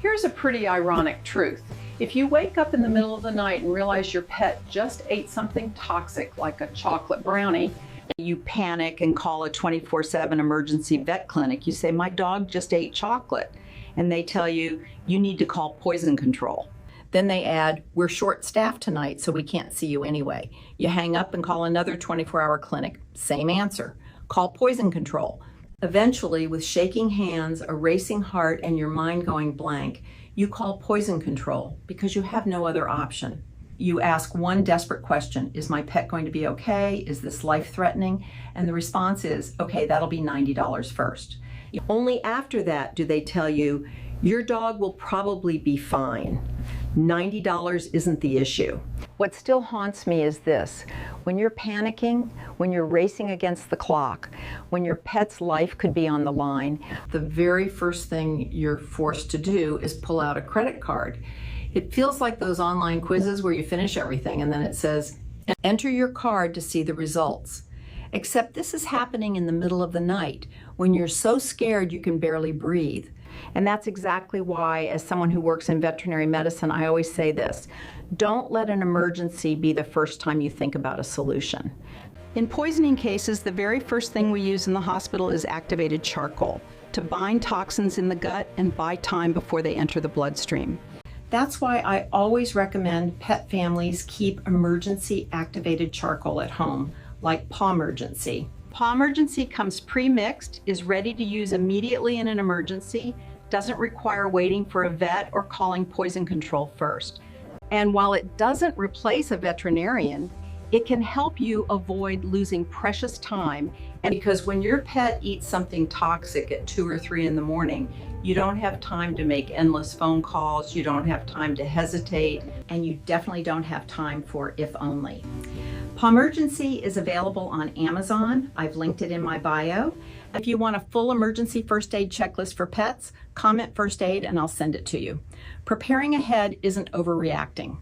Here's a pretty ironic truth. If you wake up in the middle of the night and realize your pet just ate something toxic like a chocolate brownie, you panic and call a 24/7 emergency vet clinic. You say, "My dog just ate chocolate." And they tell you, you need to call poison control. Then they add, "We're short-staffed tonight, so we can't see you anyway." You hang up and call another 24-hour clinic. Same answer. Call poison control. Eventually, with shaking hands, a racing heart, and your mind going blank, you call poison control because you have no other option. You ask one desperate question: is my pet going to be okay? Is this life-threatening? And the response is, okay, that'll be $90 first. Only after that do they tell you, your dog will probably be fine. $90 isn't the issue. What still haunts me is this: when you're panicking, when you're racing against the clock, when your pet's life could be on the line, the very first thing you're forced to do is pull out a credit card. It feels like those online quizzes where you finish everything and then it says, "Enter your card to see the results." Except this is happening in the middle of the night when you're so scared you can barely breathe. And that's exactly why, as someone who works in veterinary medicine, I always say this: don't let an emergency be the first time you think about a solution. In poisoning cases, the very first thing we use in the hospital is activated charcoal to bind toxins in the gut and buy time before they enter the bloodstream. That's why I always recommend pet families keep emergency activated charcoal at home, like Pawmergency. Pawmergency comes pre-mixed, is ready to use immediately in an emergency, doesn't require waiting for a vet or calling poison control first. And while it doesn't replace a veterinarian, it can help you avoid losing precious time. And because when your pet eats something toxic at 2 or 3 in the morning, you don't have time to make endless phone calls, you don't have time to hesitate, and you definitely don't have time for if only. Pawmergency is available on Amazon. I've linked it in my bio. If you want a full emergency first aid checklist for pets, comment first aid and I'll send it to you. Preparing ahead isn't overreacting.